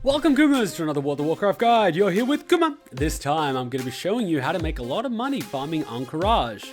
Welcome Kumas to another World of Warcraft guide. You're here with Kuma. This time I'm going to be showing you how to make a lot of money farming Encourage.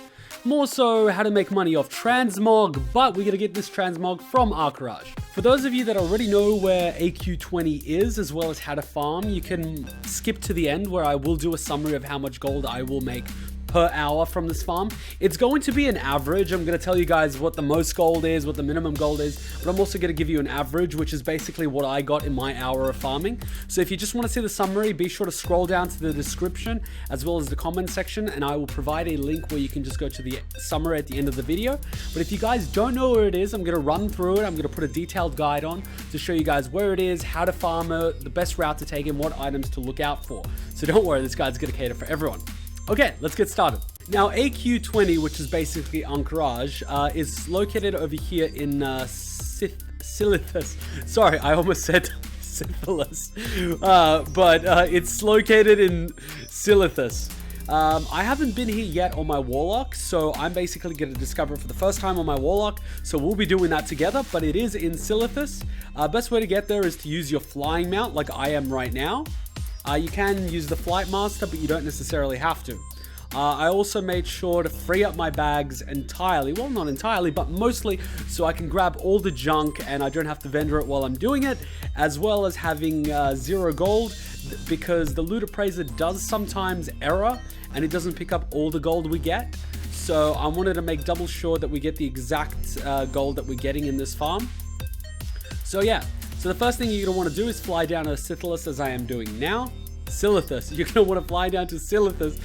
More so how to make money off Transmog, but we're going to get this Transmog from Encourage. For those of you that already know where AQ20 is, as well as how to farm, you can skip to the end where I will do a summary of how much gold I will make per hour from this farm. It's going to be an average. I'm going to tell you guys what the most gold is, what the minimum gold is, but I'm also going to give you an average, which is basically what I got in my hour of farming. So if you just want to see the summary, be sure to scroll down to the description as well as the comment section, and I will provide a link where you can just go to the summary at the end of the video. But if you guys don't know where it is, I'm going to run through it. I'm going to put a detailed guide on to show you guys where it is, how to farm it, the best route to take, and what items to look out for. So don't worry, this guide's going to cater for everyone. Okay, let's get started. Now, AQ20, which is basically Encourage, is located over here in Silithus. Sorry, I almost said syphilis. But it's located in Silithus. I haven't been here yet on my Warlock, so I'm basically going to discover it for the first time on my Warlock. So we'll be doing that together, but it is in Silithus. Best way to get there is to use your flying mount like I am right now. You can use the Flight Master, but you don't necessarily have to. I also made sure to free up my bags entirely, well, not entirely, but mostly, so I can grab all the junk and I don't have to vendor it while I'm doing it, as well as having 0 gold, because the loot appraiser does sometimes error and it doesn't pick up all the gold we get. So I wanted to make double sure that we get the exact gold that we're getting in this farm. So yeah. So the first thing you're going to want to do is fly down to Silithus, as I am doing now. Silithus. You're going to want to fly down to Silithus.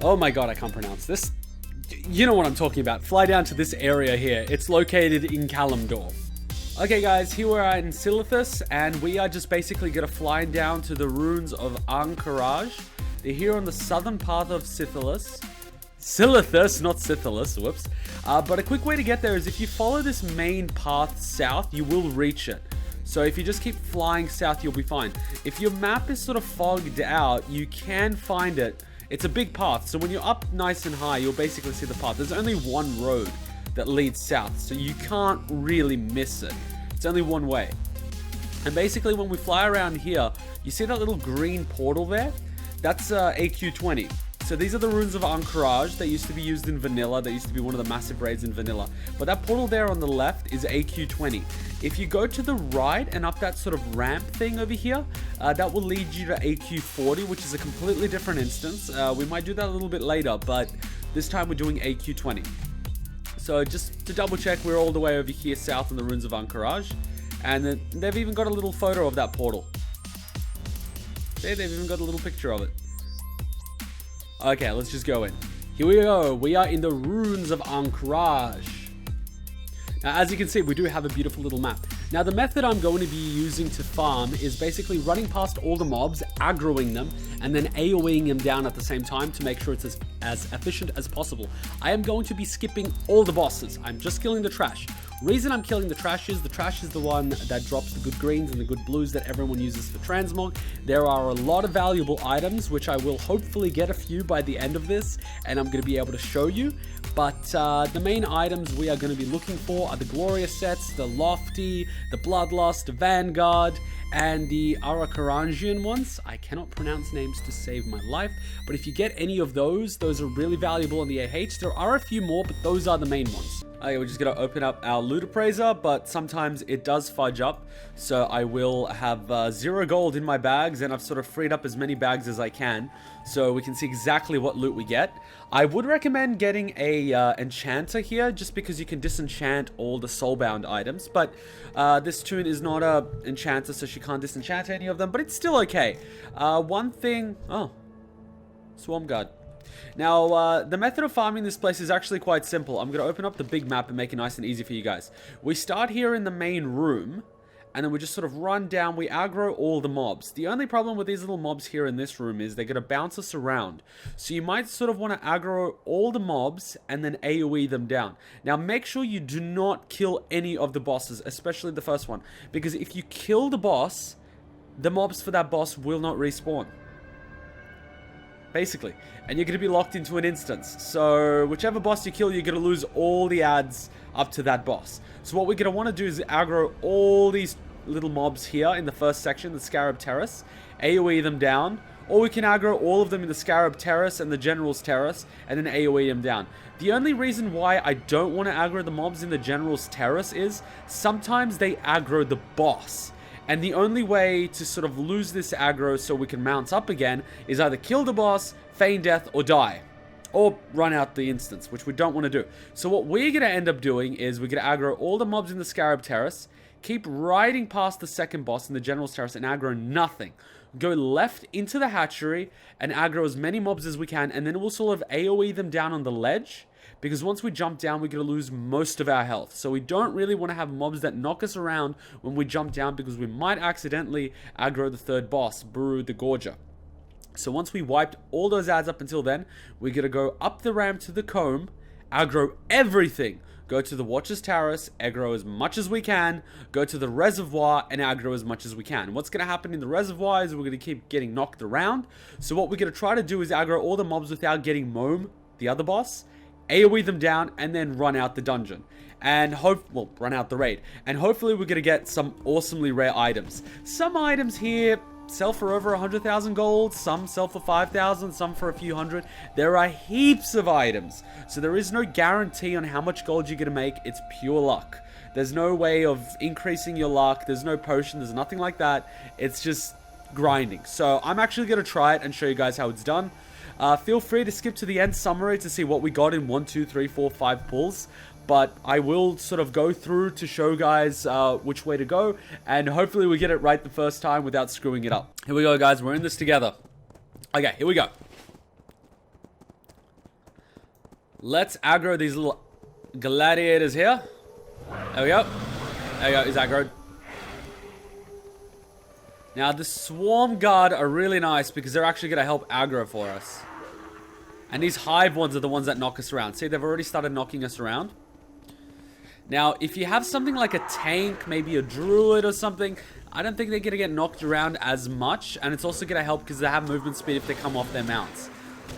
Oh my god, I can't pronounce this. You know what I'm talking about. Fly down to this area here. It's located in Kalimdor. Okay guys, here we are in Silithus, and we are just basically going to fly down to the ruins of Encourage. They're here on the southern path of Silithus, not Syphilis, whoops. But a quick way to get there is if you follow this main path south, you will reach it. So if you just keep flying south, you'll be fine. If your map is sort of fogged out, you can find it. It's a big path, so when you're up nice and high, you'll basically see the path. There's only one road that leads south, so you can't really miss it. It's only one way. And basically when we fly around here, you see that little green portal there? That's AQ20. So these are the ruins of Encourage. They used to be used in vanilla. They used to be one of the massive raids in vanilla. But that portal there on the left is AQ20. If you go to the right and up that sort of ramp thing over here, that will lead you to AQ40, which is a completely different instance. We might do that a little bit later, but this time we're doing AQ20. So just to double check, we're all the way over here south in the ruins of Encourage. And then they've even got a little photo of that portal. See, they've even got a little picture of it. Okay, let's just go in. Here we go. We are in the ruins of Encourage. Now, as you can see, we do have a beautiful little map. Now, the method I'm going to be using to farm is basically running past all the mobs, aggroing them, and then AoEing them down at the same time to make sure it's as efficient as possible. I am going to be skipping all the bosses. I'm just killing the trash. Reason I'm killing the trash is the one that drops the good greens and the good blues that everyone uses for Transmog. There are a lot of valuable items, which I will hopefully get a few by the end of this, and I'm going to be able to show you. But the main items we are going to be looking for are the Glorious sets, the Lofty, the Bloodlust, the Vanguard, and the Arakarangian ones. I cannot pronounce names to save my life, but if you get any of those are really valuable in the AH. There are a few more, but those are the main ones. Okay, we're just going to open up our loot appraiser, but sometimes it does fudge up, so I will have 0 gold in my bags, and I've sort of freed up as many bags as I can, so we can see exactly what loot we get. I would recommend getting a enchanter here, just because you can disenchant all the soulbound items, but this toon is not a enchanter, so she can't disenchant any of them, but it's still okay. One thing... Oh. Swarm Guard. Now, the method of farming this place is actually quite simple. I'm going to open up the big map and make it nice and easy for you guys. We start here in the main room, and then we just sort of run down. We aggro all the mobs. The only problem with these little mobs here in this room is they're going to bounce us around. So you might sort of want to aggro all the mobs and then AoE them down. Now, make sure you do not kill any of the bosses, especially the first one. Because if you kill the boss, the mobs for that boss will not respawn. Basically, and you're going to be locked into an instance. So whichever boss you kill, you're going to lose all the ads up to that boss. So what we're going to want to do is aggro all these little mobs here in the first section, the Scarab Terrace, AoE them down, or we can aggro all of them in the Scarab Terrace and the General's Terrace, and then AoE them down. The only reason why I don't want to aggro the mobs in the General's Terrace is sometimes they aggro the boss. And the only way to sort of lose this aggro so we can mount up again is either kill the boss, feign death, or die. Or run out the instance, which we don't want to do. So what we're going to end up doing is we're going to aggro all the mobs in the Scarab Terrace, keep riding past the second boss in the General's Terrace and aggro nothing. Go left into the hatchery and aggro as many mobs as we can, and then we'll sort of AoE them down on the ledge, because once we jump down, we're going to lose most of our health. So we don't really want to have mobs that knock us around when we jump down, because we might accidentally aggro the third boss, Buru the Gorger. So once we wiped all those ads up until then, we're going to go up the ramp to the comb, aggro everything. Go to the Watcher's Terrace, aggro as much as we can, go to the reservoir and aggro as much as we can. What's going to happen in the reservoir is we're going to keep getting knocked around. So what we're going to try to do is aggro all the mobs without getting Moam, the other boss, AoE them down, and then run out the dungeon. And run out the raid. And hopefully we're going to get some awesomely rare items. Some items here sell for over 100,000 gold, some sell for 5,000, some for a few hundred. There are heaps of items, so there is no guarantee on how much gold you're going to make. It's pure luck. There's no way of increasing your luck. There's no potion. There's nothing like that. It's just grinding. So I'm actually going to try it and show you guys how it's done. Feel free to skip to the end summary to see what we got in 1, 2, 3, 4, 5 pulls. But I will sort of go through to show guys which way to go, and hopefully we get it right the first time without screwing it up. Here we go, guys. We're in this together. Okay, here we go. Let's aggro these little gladiators here. There we go. There we go. He's aggroed. Now, the Swarm Guard are really nice because they're actually going to help aggro for us. And these Hive ones are the ones that knock us around. See, they've already started knocking us around. Now, if you have something like a tank, maybe a druid or something, I don't think they're going to get knocked around as much. And it's also going to help because they have movement speed if they come off their mounts.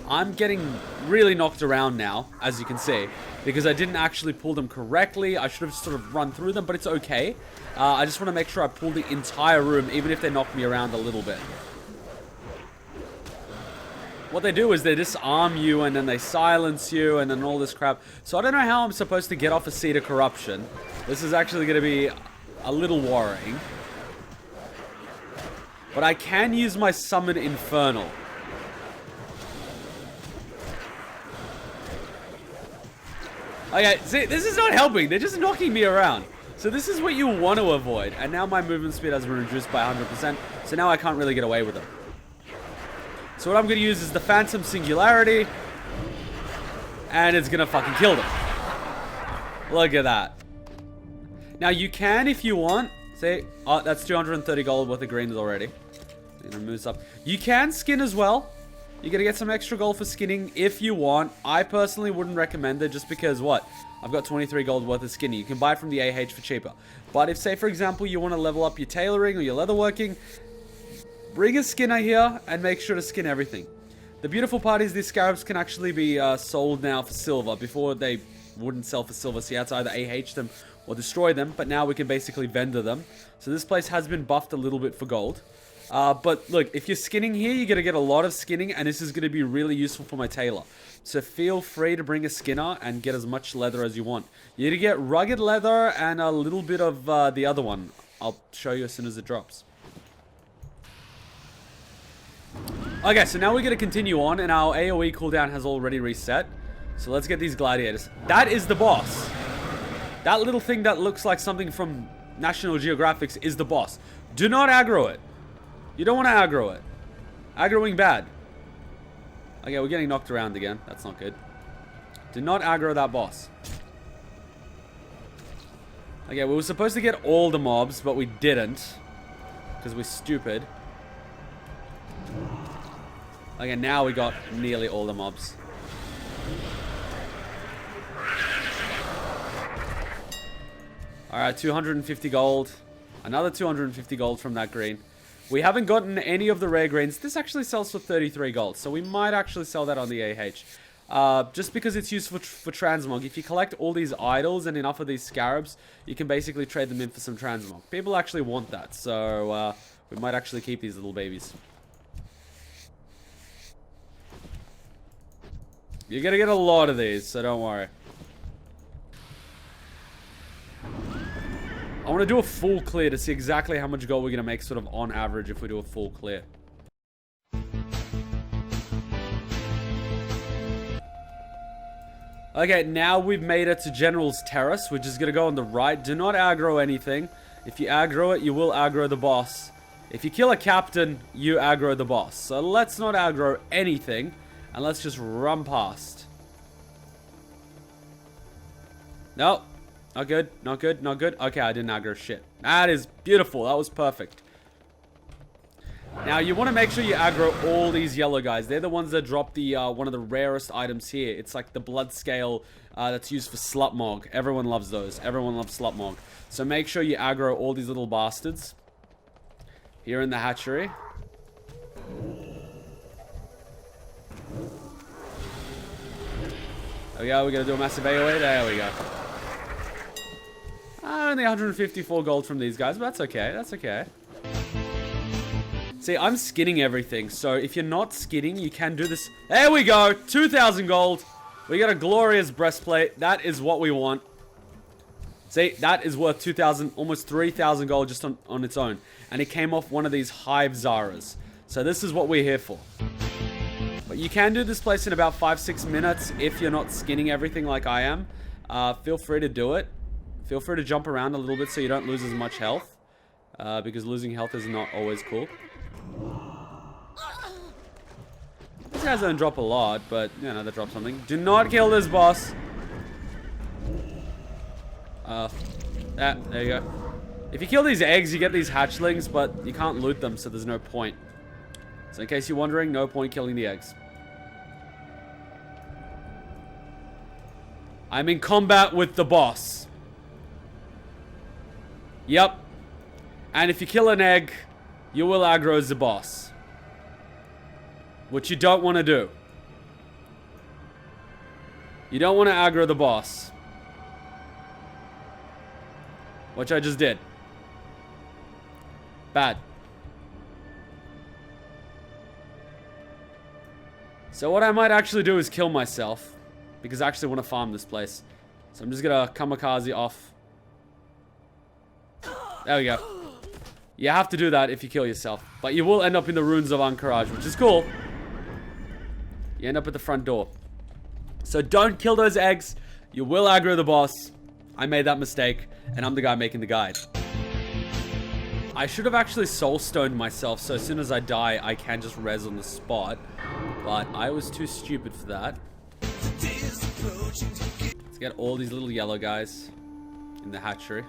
I'm getting really knocked around now, as you can see, because I didn't actually pull them correctly. I should have sort of run through them, but it's okay. I just want to make sure I pull the entire room, even if they knock me around a little bit. What they do is they disarm you, and then they silence you, and then all this crap. So I don't know how I'm supposed to get off a Seed of Corruption. This is actually going to be a little worrying. But I can use my Summon Infernal. Okay, see, this is not helping. They're just knocking me around. So this is what you want to avoid. And now my movement speed has been reduced by 100%. So now I can't really get away with them. So what I'm going to use is the Phantom Singularity. And it's going to fucking kill them. Look at that. Now you can, if you want. See, oh, that's 230 gold worth of greens already. I'm going to move this up. You can skin as well. You're going to get some extra gold for skinning if you want. I personally wouldn't recommend it just because, what? I've got 23 gold worth of skinning. You can buy it from the AH for cheaper. But if, say, for example, you want to level up your tailoring or your leatherworking, bring a skinner here and make sure to skin everything. The beautiful part is these scarabs can actually be sold now for silver. Before, they wouldn't sell for silver, so you had to either AH them or destroy them. But now we can basically vendor them. So this place has been buffed a little bit for gold. But look, if you're skinning here, you're going to get a lot of skinning, and this is going to be really useful for my tailor. So feel free to bring a skinner and get as much leather as you want. You're going to get rugged leather and a little bit of the other one. I'll show you as soon as it drops. Okay, so now we're going to continue on, and our AoE cooldown has already reset. So let's get these gladiators. That is the boss. That little thing that looks like something from National Geographic is the boss. Do not aggro it. You don't want to aggro it. Aggroing bad. Okay, we're getting knocked around again. That's not good. Do not aggro that boss. Okay, we were supposed to get all the mobs, but we didn't. Because we're stupid. Okay, now we got nearly all the mobs. Alright, 250 gold. Another 250 gold from that green. We haven't gotten any of the rare greens. This actually sells for 33 gold, so we might actually sell that on the AH. just because it's useful for transmog. If you collect all these idols and enough of these scarabs, you can basically trade them in for some transmog. People actually want that, so we might actually keep these little babies. You're gonna get a lot of these, so don't worry. I want to do a full clear to see exactly how much gold we're going to make sort of on average if we do a full clear. Okay, now we've made it to General's Terrace, which is going to go on the right. Do not aggro anything. If you aggro it, you will aggro the boss. If you kill a captain, you aggro the boss. So let's not aggro anything, and let's just run past. Nope. Not good, not good, not good. Okay, I didn't aggro shit. That is beautiful. That was perfect. Now, you want to make sure you aggro all these yellow guys. They're the ones that drop the one of the rarest items here. It's like the blood scale that's used for Slutmog. Everyone loves those. Everyone loves Slutmog. So make sure you aggro all these little bastards. Here in the hatchery. There we go. We're going to do a massive AoE. There we go. Only 154 gold from these guys, but that's okay. That's okay. See, I'm skinning everything, so if you're not skinning, you can do this. There we go! 2,000 gold. We got a glorious breastplate. That is what we want. See, that is worth 2,000, almost 3,000 gold just on its own. And it came off one of these Hive Zaras. So this is what we're here for. But you can do this place in about 5-6 minutes if you're not skinning everything like I am. Feel free to do it. Feel free to jump around a little bit so you don't lose as much health. Because losing health is not always cool. These guys don't drop a lot, but, you know, they drop something. Do not kill this boss. There you go. If you kill these eggs, you get these hatchlings, but you can't loot them, so there's no point. So in case you're wondering, no point killing the eggs. I'm in combat with the boss. Yep. And if you kill an egg, you will aggro the boss. Which you don't want to do. You don't want to aggro the boss. Which I just did. Bad. So what I might actually do is kill myself. Because I actually want to farm this place. So I'm just going to kamikaze off. There we go. You have to do that if you kill yourself. But you will end up in the ruins of Anchorage, which is cool. You end up at the front door. So don't kill those eggs. You will aggro the boss. I made that mistake, and I'm the guy making the guide. I should have actually soulstoned myself, so as soon as I die, I can just res on the spot. But I was too stupid for that. Let's get all these little yellow guys in the hatchery.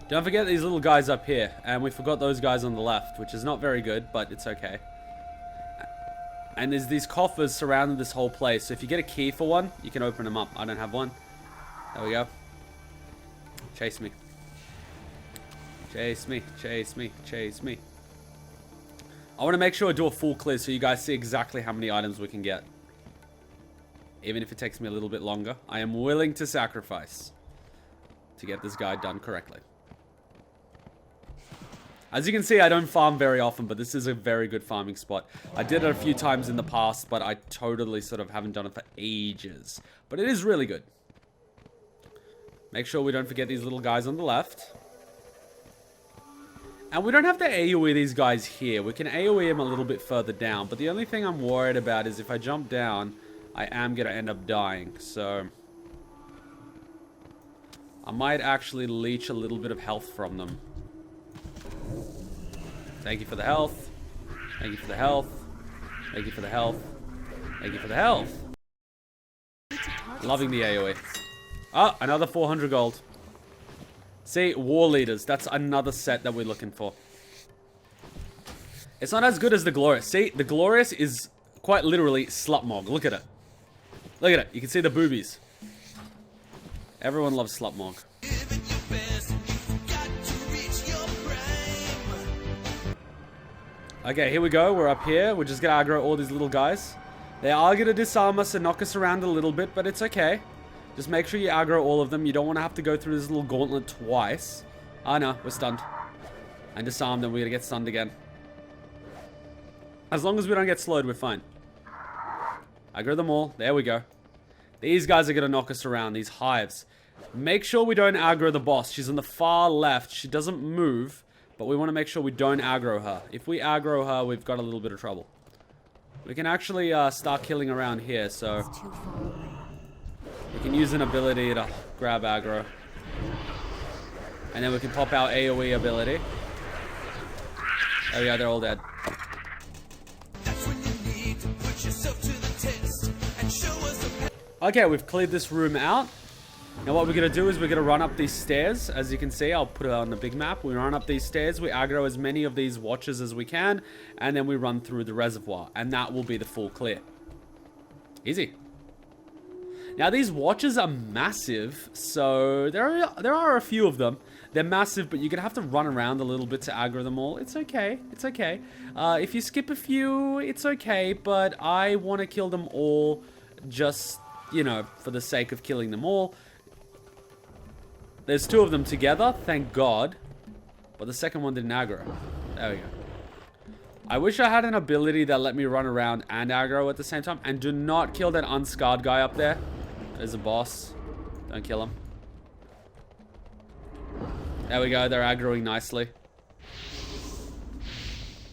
Don't forget these little guys up here. And we forgot those guys on the left, which is not very good, but it's okay. And there's these coffers surrounding this whole place. So if you get a key for one, you can open them up. I don't have one. There we go. Chase me. Chase me. Chase me. Chase me. I want to make sure I do a full clear so you guys see exactly how many items we can get. Even if it takes me a little bit longer. I am willing to sacrifice to get this guide done correctly. As you can see, I don't farm very often, but this is a very good farming spot. I did it a few times in the past, but I totally sort of haven't done it for ages. But it is really good. Make sure we don't forget these little guys on the left. And we don't have to AoE these guys here. We can AoE them a little bit further down. But the only thing I'm worried about is if I jump down, I am going to end up dying. So I might actually leech a little bit of health from them. Thank you for the health. Thank you for the health. Thank you for the health. Thank you for the health. Loving the AoE. Oh, another 400 gold. See, War Leaders. That's another set that we're looking for. It's not as good as the Glorious. See, the Glorious is quite literally Slutmog. Look at it. Look at it. You can see the boobies. Everyone loves Slutmog. Okay, here we go. We're up here. We're just gonna aggro all these little guys. They are gonna disarm us and knock us around a little bit, but it's okay. Just make sure you aggro all of them. You don't want to have to go through this little gauntlet twice. Oh no, we're stunned. And disarmed, and we're gonna get stunned again. As long as we don't get slowed, we're fine. Aggro them all. There we go. These guys are gonna knock us around, these hives. Make sure we don't aggro the boss. She's on the far left. She doesn't move, but we want to make sure we don't aggro her. If we aggro her, we've got a little bit of trouble. We can actually start killing around here, so we can use an ability to grab aggro. And then we can pop our AoE ability. There we go, they're all dead. Okay, we've cleared this room out. Now what we're going to do is we're going to run up these stairs. As you can see, I'll put it on the big map. We run up these stairs, we aggro as many of these watchers as we can, and then we run through the reservoir, and that will be the full clear. Easy. Now these watchers are massive, so there are a few of them. They're massive, but you're going to have to run around a little bit to aggro them all. It's okay. It's okay. If you skip a few, it's okay, but I want to kill them all just, you know, for the sake of killing them all. There's two of them together, thank God. But the second one didn't aggro. There we go. I wish I had an ability that let me run around and aggro at the same time. And do not kill that unscarred guy up there. There's a boss. Don't kill him. There we go, they're aggroing nicely.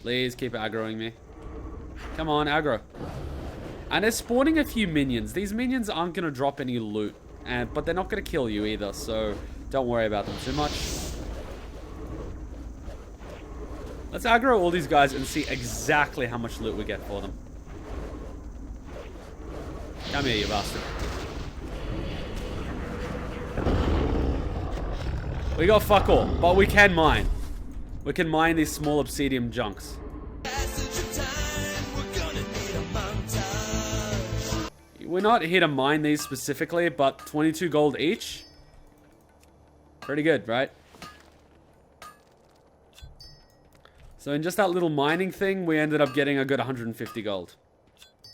Please keep aggroing me. Come on, aggro. And they're spawning a few minions. These minions aren't going to drop any loot. But they're not going to kill you either, so don't worry about them too much. Let's aggro all these guys and see exactly how much loot we get for them. Come here, you bastard. We got fuck all, but we can mine. We can mine these small obsidian junks. We're not here to mine these specifically, but 22 gold each. Pretty good, right? So in just that little mining thing, we ended up getting a good 150 gold.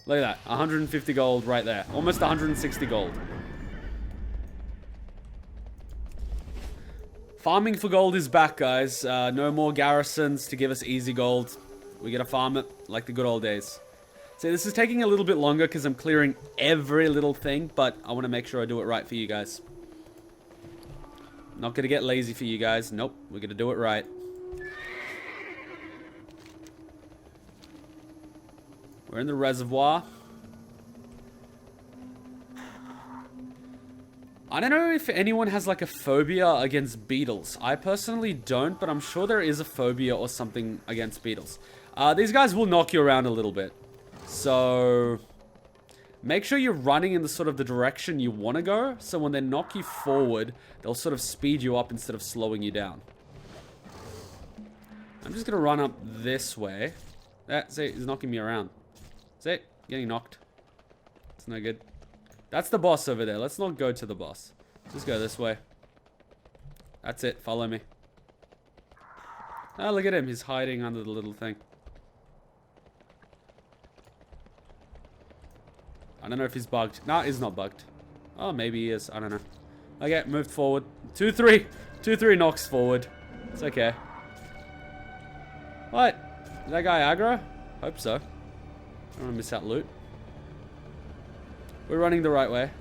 Look at that, 150 gold right there. Almost 160 gold. Farming for gold is back, guys. No more garrisons to give us easy gold. We gotta farm it like the good old days. See, this is taking a little bit longer because I'm clearing every little thing, but I want to make sure I do it right for you guys. Not gonna get lazy for you guys. Nope, we're gonna do it right. We're in the reservoir. I don't know if anyone has like a phobia against beetles. I personally don't, but I'm sure there is a phobia or something against beetles. These guys will knock you around a little bit. So make sure you're running in the sort of the direction you want to go. So when they knock you forward, they'll sort of speed you up instead of slowing you down. I'm just going to run up this way. See, he's knocking me around. See, getting knocked. It's no good. That's the boss over there. Let's not go to the boss. Just go this way. That's it. Follow me. Oh, look at him. He's hiding under the little thing. I don't know if he's bugged. No, he's not bugged. Oh, maybe he is. I don't know. Okay, moved forward. 2-3. 2-3 knocks forward. It's okay. What? Is that guy aggro? Hope so. I don't want to miss out loot. We're running the right way.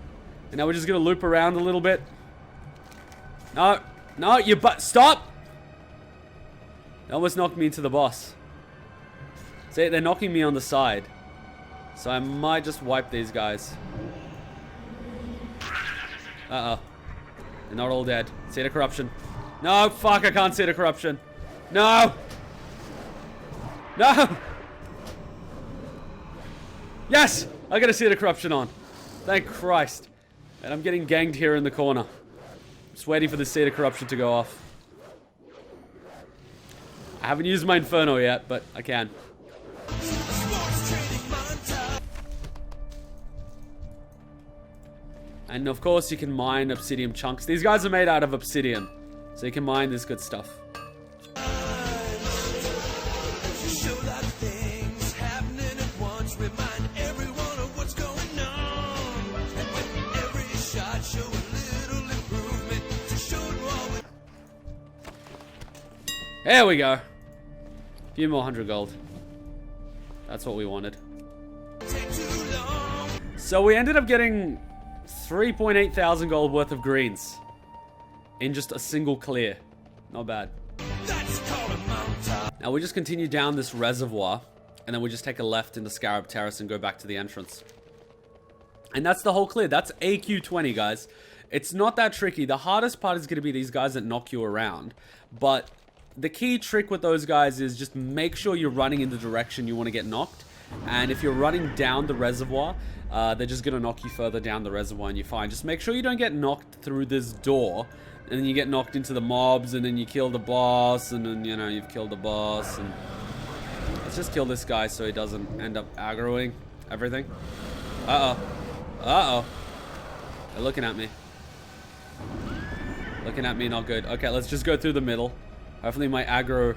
And now we're just going to loop around a little bit. No. No, you stop! They almost knocked me into the boss. See, they're knocking me on the side. So I might just wipe these guys. Uh-oh. They're not all dead. See the corruption. No, fuck, I can't see the corruption. No! No! Yes! I gotta see the corruption on. Thank Christ. And I'm getting ganged here in the corner. Just waiting for the seed of corruption to go off. I haven't used my Inferno yet, but I can. And of course you can mine obsidian chunks. These guys are made out of obsidian. So you can mine this good stuff. There we go. A few more 100 gold. That's what we wanted. So we ended up getting 3.8 thousand gold worth of greens in just a single clear. Not bad. Now we just continue down this reservoir, and then we just take a left into Scarab Terrace and go back to the entrance. And that's the whole clear. That's AQ20, guys. It's not that tricky. The hardest part is going to be these guys that knock you around. But the key trick with those guys is just make sure you're running in the direction you want to get knocked. And if you're running down the reservoir, they're just going to knock you further down the reservoir and you're fine. Just make sure you don't get knocked through this door. And then you get knocked into the mobs, and then you kill the boss, and then, you know, you've killed the boss. And let's just kill this guy so he doesn't end up aggroing everything. Uh-oh. Uh-oh. They're looking at me. Looking at me, not good. Okay, let's just go through the middle. Hopefully my aggro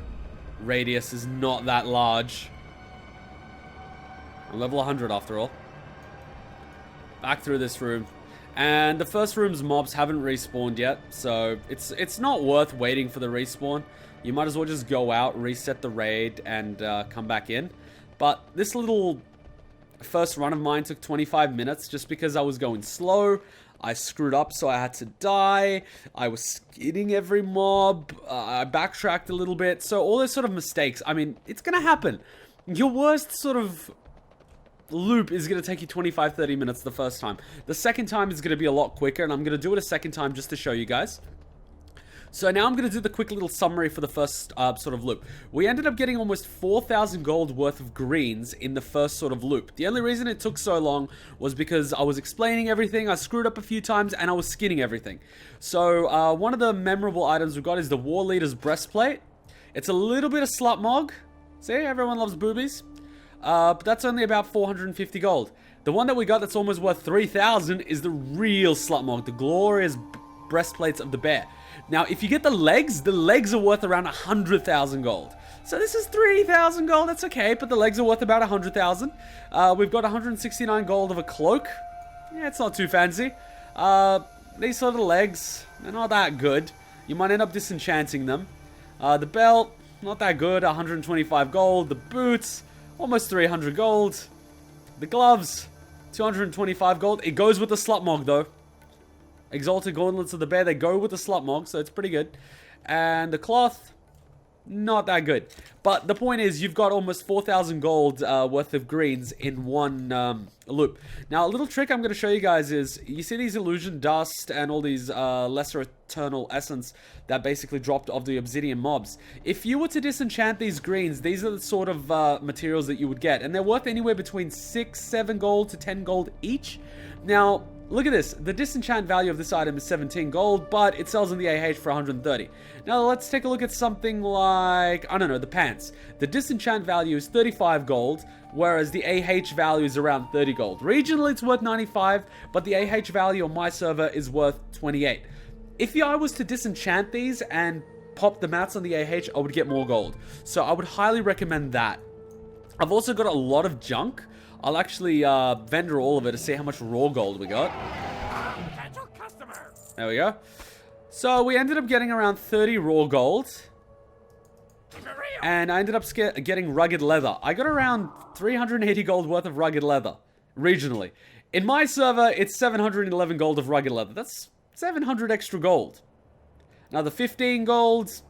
radius is not that large. I'm level 100 after all. Back through this room. And the first room's mobs haven't respawned yet, so it's not worth waiting for the respawn. You might as well just go out, reset the raid, and come back in. But this little first run of mine took 25 minutes just because I was going slow. I screwed up, so I had to die. I was skidding every mob. I backtracked a little bit. So all those sort of mistakes, I mean, it's going to happen. Your worst sort of loop is going to take you 25-30 minutes the first time. The second time is going to be a lot quicker, and I'm going to do it a second time just to show you guys. So now I'm going to do the quick little summary for the first sort of loop. We ended up getting almost 4,000 gold worth of greens in the first sort of loop. The only reason it took so long was because I was explaining everything, I screwed up a few times, and I was skinning everything. So one of the memorable items we got is the War Leader's Breastplate. It's a little bit of Slutmog. See, everyone loves boobies. But that's only about 450 gold. The one that we got that's almost worth 3,000 is the real Slutmog, the glorious breastplates of the bear. Now, if you get the legs are worth around 100,000 gold. So this is 3,000 gold, that's okay, but the legs are worth about 100,000. We've got 169 gold of a cloak. Yeah, it's not too fancy. These sort of legs, they're not that good. You might end up disenchanting them. The belt, not that good, 125 gold. The boots, almost 300 gold. The gloves, 225 gold. It goes with the Slutmog though. Exalted Gauntlets of the Bear, they go with the Slutmog, so it's pretty good. And the cloth, not that good. But the point is, you've got almost 4,000 gold worth of greens in one loop. Now, a little trick I'm going to show you guys is, you see these illusion dust and all these lesser eternal essence that basically dropped of the obsidian mobs. If you were to disenchant these greens, these are the sort of materials that you would get. And they're worth anywhere between 6, 7 gold to 10 gold each. Now, look at this. The disenchant value of this item is 17 gold, but it sells in the AH for 130. Now, let's take a look at something like, I don't know, the pants. The disenchant value is 35 gold, whereas the AH value is around 30 gold. Regionally, it's worth 95, but the AH value on my server is worth 28. If I was to disenchant these and pop the mats on the AH, I would get more gold. So I would highly recommend that. I've also got a lot of junk. I'll actually vendor all of it to see how much raw gold we got. There we go. So we ended up getting around 30 raw gold. And I ended up getting rugged leather. I got around 380 gold worth of rugged leather, regionally. In my server, it's 711 gold of rugged leather. That's 700 extra gold. Now the 15 golds,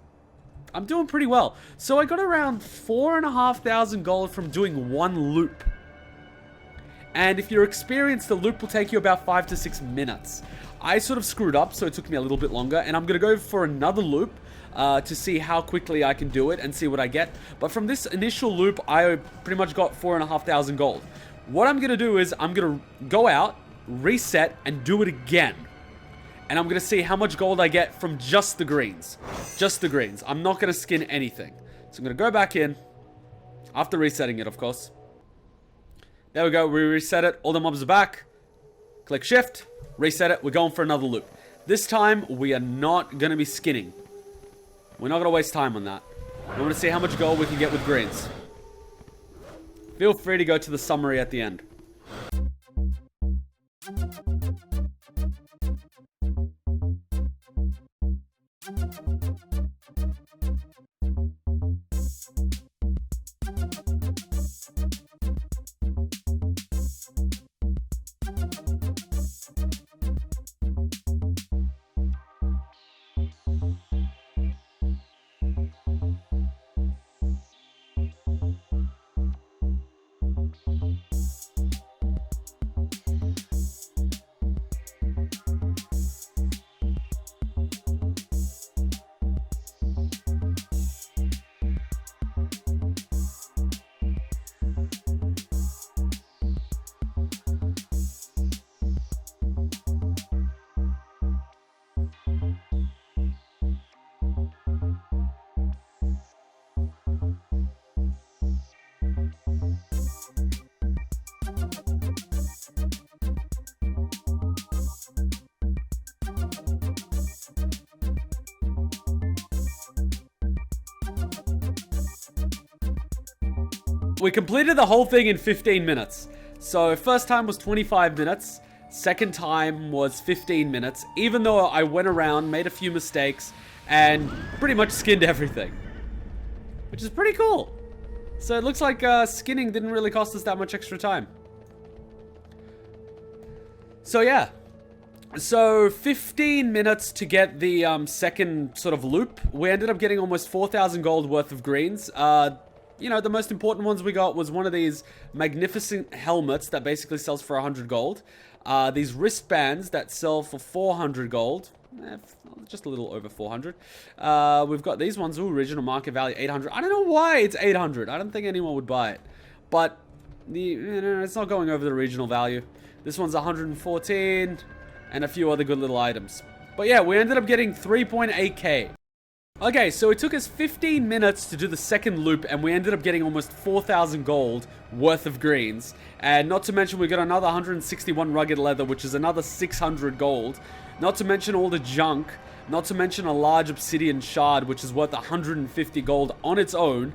I'm doing pretty well. So I got around 4,500 gold from doing one loop. And if you're experienced, the loop will take you about 5 to 6 minutes. I sort of screwed up, so it took me a little bit longer. And I'm going to go for another loop to see how quickly I can do it and see what I get. But from this initial loop, I pretty much got 4,500 gold. What I'm going to do is I'm going to go out, reset, and do it again. And I'm going to see how much gold I get from just the greens. Just the greens. I'm not going to skin anything. So I'm going to go back in, after resetting it, of course. There we go, we reset it, all the mobs are back. Click shift, reset it, we're going for another loop. This time, we are not going to be skinning. We're not going to waste time on that. We want to see how much gold we can get with greens. Feel free to go to the summary at the end. We completed the whole thing in 15 minutes. So first time was 25 minutes. Second time was 15 minutes. Even though I went around, made a few mistakes, and pretty much skinned everything. Which is pretty cool. So it looks like skinning didn't really cost us that much extra time. So yeah. So 15 minutes to get the second sort of loop. We ended up getting almost 4,000 gold worth of greens. You know, the most important ones we got was one of these magnificent helmets that basically sells for 100 gold. These wristbands that sell for 400 gold. Just a little over 400. We've got these ones. Ooh, original market value 800. I don't know why it's 800. I don't think anyone would buy it. But it's not going over the regional value. This one's 114. And a few other good little items. But yeah, we ended up getting 3.8k. Okay, so it took us 15 minutes to do the second loop, and we ended up getting almost 4,000 gold worth of greens. And not to mention, we got another 161 rugged leather, which is another 600 gold. Not to mention all the junk. Not to mention a large obsidian shard, which is worth 150 gold on its own.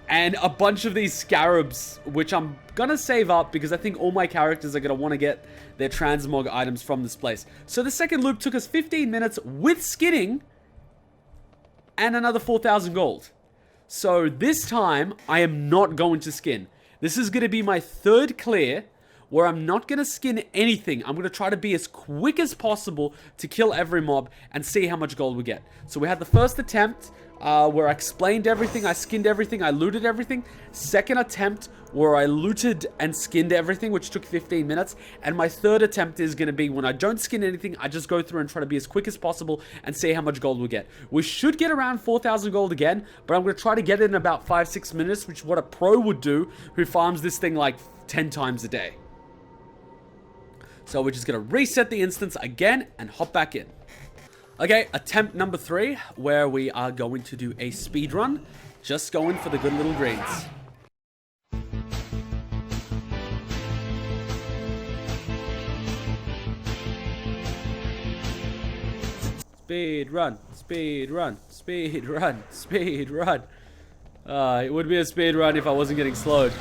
And a bunch of these scarabs, which I'm gonna save up because I think all my characters are gonna want to get their transmog items from this place. So the second loop took us 15 minutes with skinning and another 4,000 gold. So this time, I am not going to skin. This is going to be my third clear where I'm not going to skin anything. I'm going to try to be as quick as possible to kill every mob and see how much gold we get. So we had the first attempt where I explained everything, I skinned everything, I looted everything. Second attempt where I looted and skinned everything, which took 15 minutes. And my third attempt is going to be when I don't skin anything, I just go through and try to be as quick as possible and see how much gold we get. We should get around 4,000 gold again, but I'm going to try to get it in about 5-6 minutes, which is what a pro would do who farms this thing like 10 times a day. So we're just going to reset the instance again and hop back in. Okay, attempt number 3, where we are going to do a speed run, just going for the good little greens. Speed run, speed run, speed run, speed run. It would be a speed run if I wasn't getting slowed.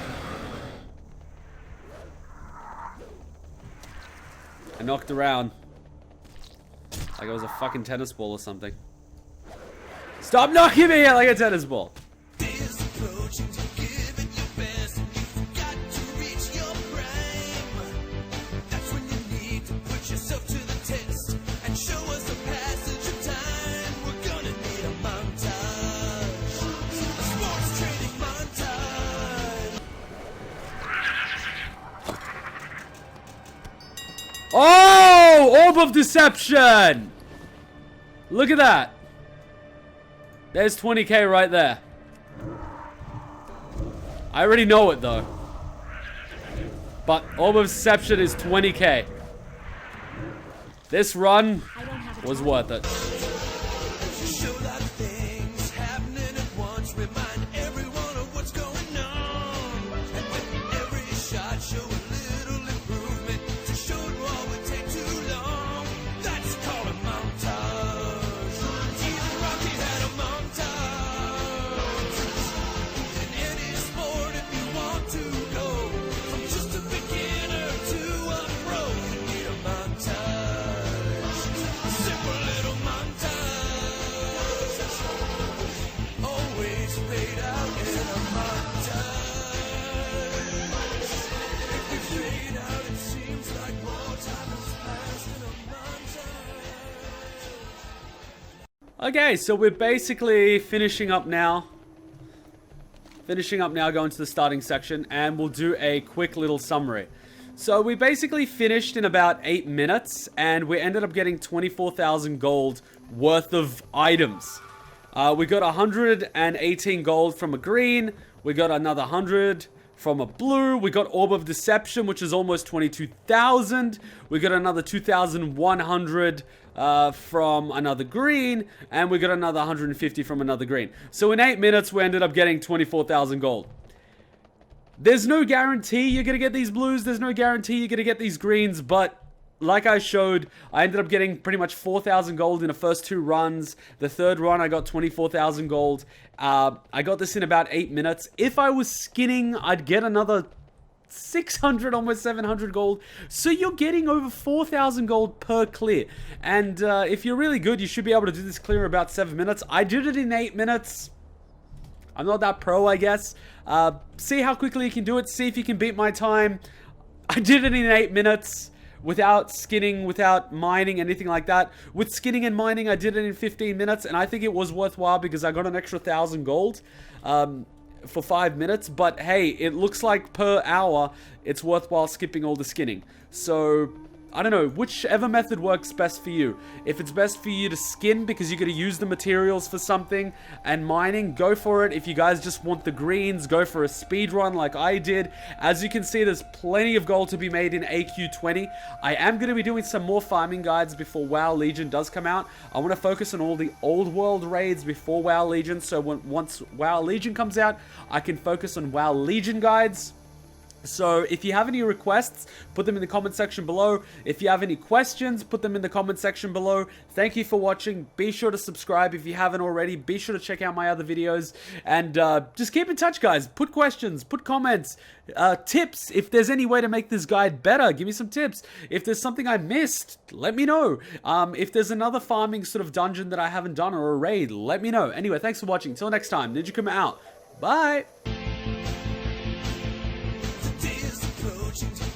I knocked around. Like I was a fucking tennis ball or something. Stop knocking me out like a tennis ball. Oh! Orb of Deception! Look at that. There's 20k right there. I already know it though. But Orb of Deception is 20k. This run was worth it. Okay, so we're basically finishing up now. Going to the starting section, and we'll do a quick little summary. So we basically finished in about 8 minutes, and we ended up getting 24,000 gold worth of items. We got 118 gold from a green. We got another 100 from a blue. We got Orb of Deception, which is almost 22,000. We got another 2,100 from another green, and we got another 150 from another green. So in 8 minutes, we ended up getting 24,000 gold. There's no guarantee you're going to get these blues. There's no guarantee you're going to get these greens, but like I showed, I ended up getting pretty much 4,000 gold in the first 2 runs. The third run, I got 24,000 gold. I got this in about 8 minutes. If I was skinning, I'd get another 600, almost 700 gold. So you're getting over 4,000 gold per clear. And if you're really good, you should be able to do this clear in about 7 minutes. I did it in 8 minutes. I'm not that pro, I guess. See how quickly you can do it. See if you can beat my time. I did it in 8 minutes. Without skinning, without mining, anything like that. With skinning and mining, I did it in 15 minutes, and I think it was worthwhile because I got an extra 1,000 gold for 5 minutes. But hey, it looks like per hour, it's worthwhile skipping all the skinning. So, I don't know, whichever method works best for you. If it's best for you to skin because you're going to use the materials for something and mining, go for it. If you guys just want the greens, go for a speed run like I did. As you can see, there's plenty of gold to be made in AQ20. I am going to be doing some more farming guides before WoW Legion does come out. I want to focus on all the old world raids before WoW Legion, so once WoW Legion comes out, I can focus on WoW Legion guides. So if you have any requests, put them in the comment section below. If you have any questions, put them in the comment section below. Thank you for watching. Be sure to subscribe if you haven't already. Be sure to check out my other videos. And just keep in touch, guys. Put questions, put comments, tips. If there's any way to make this guide better, give me some tips. If there's something I missed, let me know. If there's another farming sort of dungeon that I haven't done or a raid, let me know. Anyway, thanks for watching. Till next time, Kuma out. Bye. Approaching.